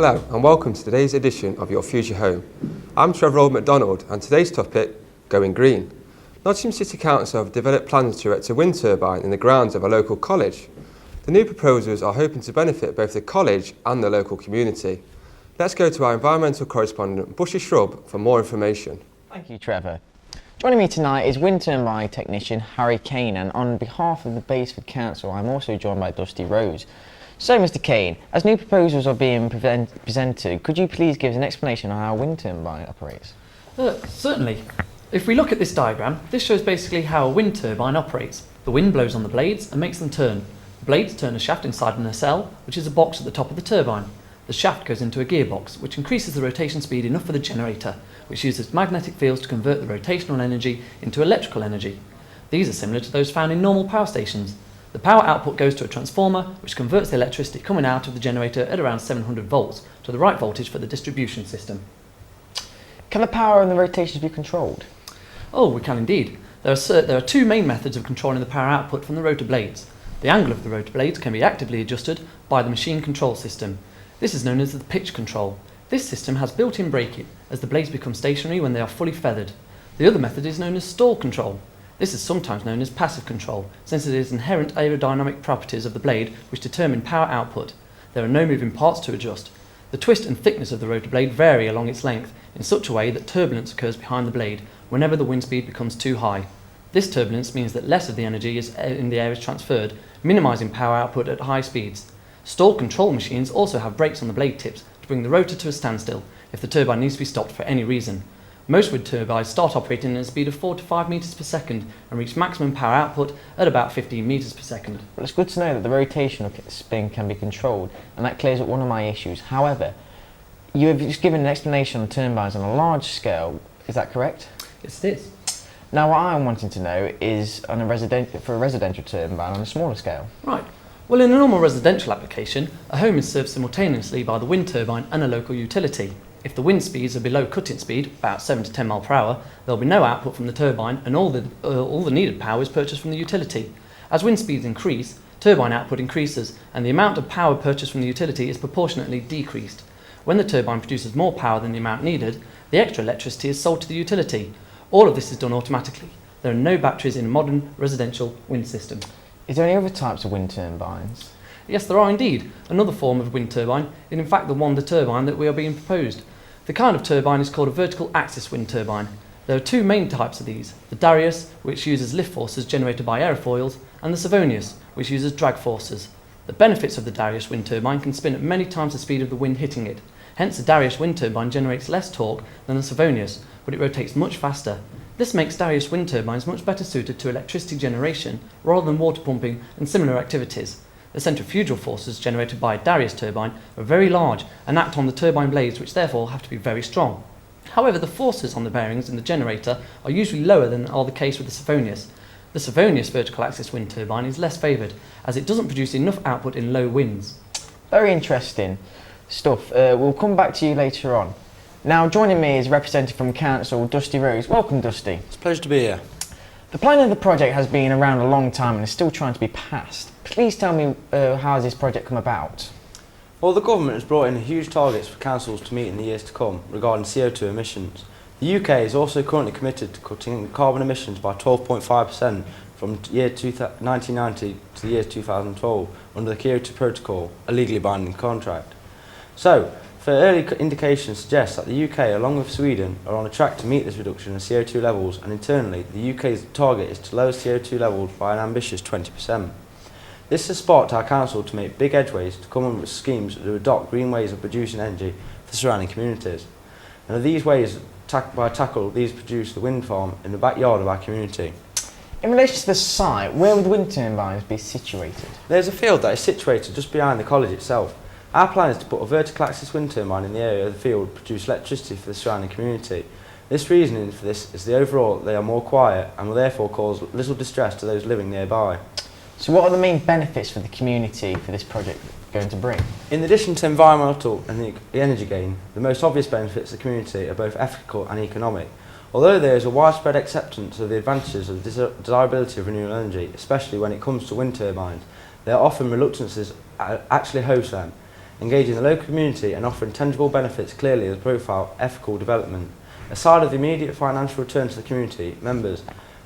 Hello and welcome to today's edition of Your Future Home. I'm Trevor Old MacDonald and today's topic, Going Green. Nottingham City Council have developed plans to erect a wind turbine in the grounds of a local college. The new proposals are hoping to benefit both the college and the local community. Let's go to our environmental correspondent Bushy Shrub for more information. Thank you, Trevor. Joining me tonight is wind turbine technician Harry Kane, and on behalf of the Basford Council I'm also joined by Dusty Rose. So, Mr. Kane, as new proposals are being presented, could you please give us an explanation on how a wind turbine operates? Certainly. If we look at this diagram, this shows basically how a wind turbine operates. The wind blows on the blades and makes them turn. The blades turn a shaft inside a nacelle, which is a box at the top of the turbine. The shaft goes into a gearbox, which increases the rotation speed enough for the generator, which uses magnetic fields to convert the rotational energy into electrical energy. These are similar to those found in normal power stations. The power output goes to a transformer, which converts the electricity coming out of the generator at around 700 volts to the right voltage for the distribution system. Can the power and the rotations be controlled? Oh, we can indeed. There are two main methods of controlling the power output from the rotor blades. The angle of the rotor blades can be actively adjusted by the machine control system. This is known as the pitch control. This system has built-in braking, as the blades become stationary when they are fully feathered. The other method is known as stall control. This is sometimes known as passive control, since it is inherent aerodynamic properties of the blade which determine power output. There are no moving parts to adjust. The twist and thickness of the rotor blade vary along its length in such a way that turbulence occurs behind the blade whenever the wind speed becomes too high. This turbulence means that less of the energy in the air is transferred, minimising power output at high speeds. Stall control machines also have brakes on the blade tips to bring the rotor to a standstill if the turbine needs to be stopped for any reason. Most wind turbines start operating at a speed of 4 to 5 metres per second and reach maximum power output at about 15 metres per second. Well, it's good to know that the rotational spin can be controlled, and that clears up one of my issues. However, you have just given an explanation on turbines on a large scale, is that correct? Yes, it is. Now what I'm wanting to know is for a residential turbine on a smaller scale. Right. Well, in a normal residential application, a home is served simultaneously by the wind turbine and a local utility. If the wind speeds are below cutting speed, about 7 to 10 miles per hour, there will be no output from the turbine and all the needed power is purchased from the utility. As wind speeds increase, turbine output increases and the amount of power purchased from the utility is proportionately decreased. When the turbine produces more power than the amount needed, the extra electricity is sold to the utility. All of this is done automatically. There are no batteries in a modern residential wind system. Is there any other types of wind turbines? Yes, there are indeed. Another form of wind turbine is in fact the turbine that we are being proposed. The kind of turbine is called a vertical axis wind turbine. There are two main types of these, the Darius, which uses lift forces generated by aerofoils, and the Savonius, which uses drag forces. The benefits of the Darius wind turbine can spin at many times the speed of the wind hitting it. Hence the Darius wind turbine generates less torque than the Savonius, but it rotates much faster. This makes Darius wind turbines much better suited to electricity generation rather than water pumping and similar activities. The centrifugal forces generated by a Darius turbine are very large and act on the turbine blades, which therefore have to be very strong. However, the forces on the bearings in the generator are usually lower than are the case with the Savonius. The Savonius vertical axis wind turbine is less favoured, as it doesn't produce enough output in low winds. Very interesting stuff. We'll come back to you later on. Now, joining me is representative from Council, Dusty Rose. Welcome, Dusty. It's a pleasure to be here. The plan of the project has been around a long time and is still trying to be passed. Please tell me how has this project come about? Well, the government has brought in huge targets for councils to meet in the years to come regarding CO2 emissions. The UK is also currently committed to cutting carbon emissions by 12.5% from year 1990 to the year 2012 under the Kyoto Protocol, a legally binding contract. So, for early indications suggest that the UK, along with Sweden, are on a track to meet this reduction in CO2 levels, and internally, the UK's target is to lower CO2 levels by an ambitious 20%. This has sparked our council to make big edgeways to come up with schemes to adopt green ways of producing energy for surrounding communities. And these ways these produce the wind farm in the backyard of our community. In relation to the site, where would the wind turbines be situated? There's a field that is situated just behind the college itself. Our plan is to put a vertical axis wind turbine in the area of the field to produce electricity for the surrounding community. This reasoning for this is the overall they are more quiet and will therefore cause little distress to those living nearby. So what are the main benefits for the community for this project going to bring? In addition to environmental and the energy gain, the most obvious benefits to the community are both ethical and economic. Although there is a widespread acceptance of the advantages of the desirability of renewable energy, especially when it comes to wind turbines, there are often reluctances to actually host them. engaging the local community and offering tangible benefits clearly as profile ethical development. Aside of the immediate financial return to the community members,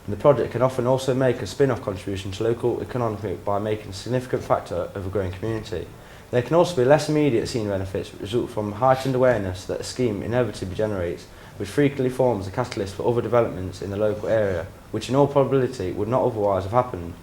the project can often also make a spin-off contribution to local economy by making a significant factor of a growing community. There can also be less immediate seen benefits that result from heightened awareness that a scheme inevitably generates, which frequently forms a catalyst for other developments in the local area, which in all probability would not otherwise have happened.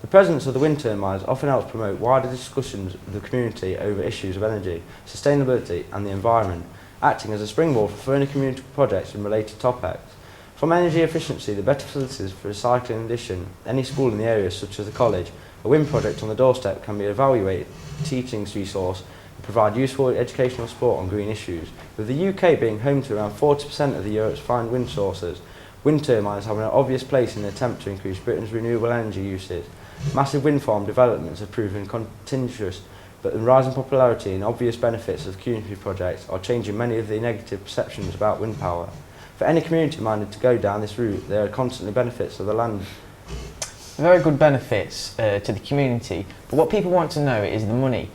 The presence of the wind turbines often helps promote wider discussions with the community over issues of energy, sustainability and the environment, acting as a springboard for further community projects and related topics. From energy efficiency, the better facilities for recycling in addition, any school in the area such as the college, a wind project on the doorstep can be evaluated, teaching resource, and provide useful educational support on green issues. With the UK being home to around 40% of the Europe's fine wind sources, wind turbines have an obvious place in the attempt to increase Britain's renewable energy usage. Massive wind farm developments have proven continuous, but the rising popularity and obvious benefits of community projects are changing many of the negative perceptions about wind power. For any community minded to go down this route, there are constantly benefits of the land. Very good benefits to the community, but what people want to know is the money.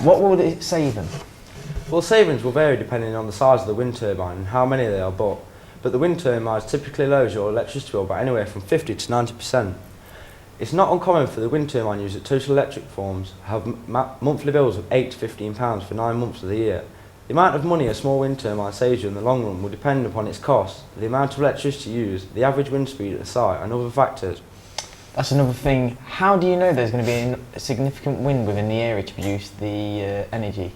What will it save them? Well, savings will vary depending on the size of the wind turbine and how many they are bought, but the wind turbines typically lowers your electricity bill by anywhere from 50 to 90%. It's not uncommon for the wind turbine users at Total Electric Forms have monthly bills of £8 to £15 for 9 months of the year. The amount of money a small wind turbine saves you in the long run will depend upon its cost, the amount of electricity used, the average wind speed at the site and other factors. That's another thing. How do you know there's going to be a significant wind within the area to produce the energy?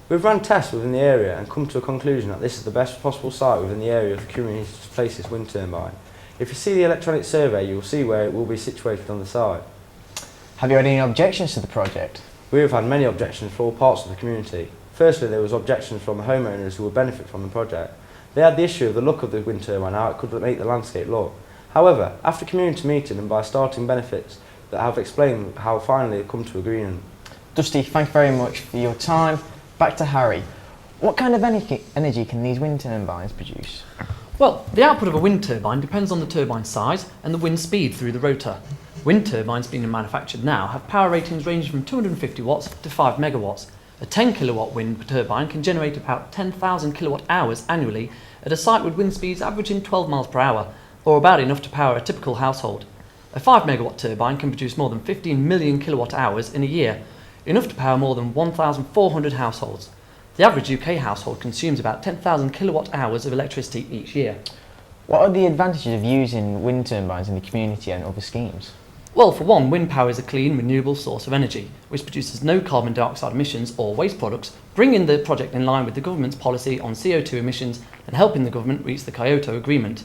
We've run tests within the area and come to a conclusion that this is the best possible site within the area of the community to place this wind turbine. If you see the electronic survey, you will see where it will be situated on the site. Have you had any objections to the project? We have had many objections from all parts of the community. Firstly, there was objections from homeowners who would benefit from the project. They had the issue of the look of the wind turbine, how it could make the landscape look. However, after community meeting and by starting benefits that have explained how finally they've come to agreement. Dusty, thank you very much for your time. Back to Harry. What kind of energy can these wind turbines produce? Well, the output of a wind turbine depends on the turbine size and the wind speed through the rotor. Wind turbines being manufactured now have power ratings ranging from 250 watts to 5 megawatts. A 10 kilowatt wind turbine can generate about 10,000 kilowatt hours annually at a site with wind speeds averaging 12 miles per hour, or about enough to power a typical household. A 5 megawatt turbine can produce more than 15 million kilowatt hours in a year, enough to power more than 1,400 households. The average UK household consumes about 10,000 kilowatt hours of electricity each year. What are the advantages of using wind turbines in the community and other schemes? Well, for one, wind power is a clean, renewable source of energy, which produces no carbon dioxide emissions or waste products, bringing the project in line with the government's policy on CO2 emissions and helping the government reach the Kyoto Agreement.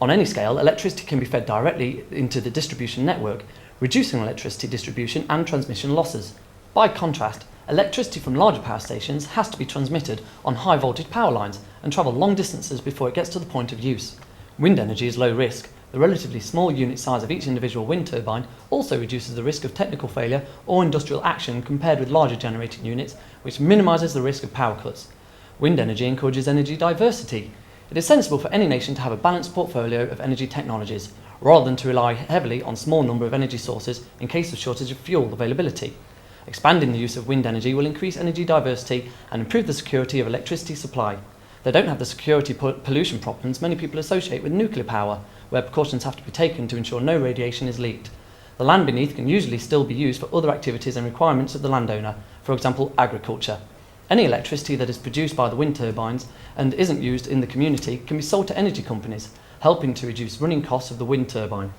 On any scale, electricity can be fed directly into the distribution network, reducing electricity distribution and transmission losses. By contrast, electricity from larger power stations has to be transmitted on high voltage power lines and travel long distances before it gets to the point of use. Wind energy is low risk. The relatively small unit size of each individual wind turbine also reduces the risk of technical failure or industrial action compared with larger generating units, which minimises the risk of power cuts. Wind energy encourages energy diversity. It is sensible for any nation to have a balanced portfolio of energy technologies, rather than to rely heavily on a small number of energy sources in case of shortage of fuel availability. Expanding the use of wind energy will increase energy diversity and improve the security of electricity supply. They don't have the security pollution problems many people associate with nuclear power, where precautions have to be taken to ensure no radiation is leaked. The land beneath can usually still be used for other activities and requirements of the landowner, for example agriculture. Any electricity that is produced by the wind turbines and isn't used in the community can be sold to energy companies, helping to reduce running costs of the wind turbine.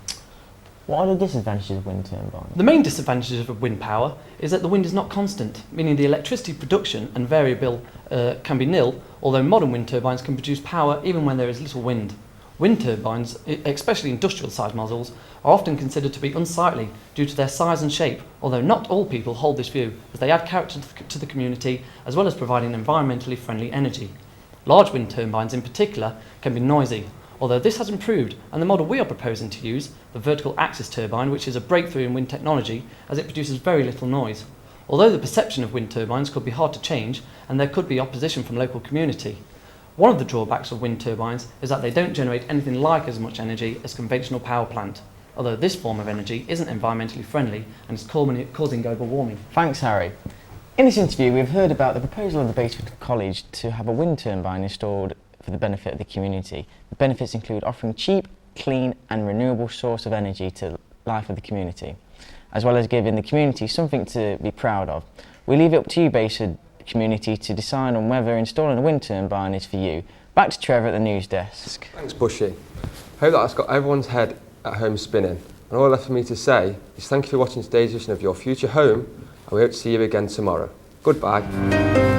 What are the disadvantages of wind turbines? The main disadvantage of wind power is that the wind is not constant, meaning the electricity production and variable can be nil, although modern wind turbines can produce power even when there is little wind. Wind turbines, especially industrial-sized models, are often considered to be unsightly due to their size and shape, although not all people hold this view, as they add character to the community as well as providing environmentally friendly energy. Large wind turbines in particular can be noisy, although this has improved, and the model we are proposing to use, the vertical axis turbine, which is a breakthrough in wind technology as it produces very little noise. Although the perception of wind turbines could be hard to change and there could be opposition from local community, one of the drawbacks of wind turbines is that they don't generate anything like as much energy as conventional power plant, although this form of energy isn't environmentally friendly and is causing global warming. Thanks, Harry. In this interview, we've heard about the proposal of the Basford College to have a wind turbine installed for the benefit of the community. The benefits include offering cheap, clean and renewable source of energy to life of the community, as well as giving the community something to be proud of. We leave it up to you, Basford community, to decide on whether installing a wind turbine is for you. Back to Trevor at the news desk. Thanks, Bushy. Hope that's got everyone's head at home spinning. And all left for me to say is thank you for watching today's edition of Your Future Home, and we hope to see you again tomorrow. Goodbye.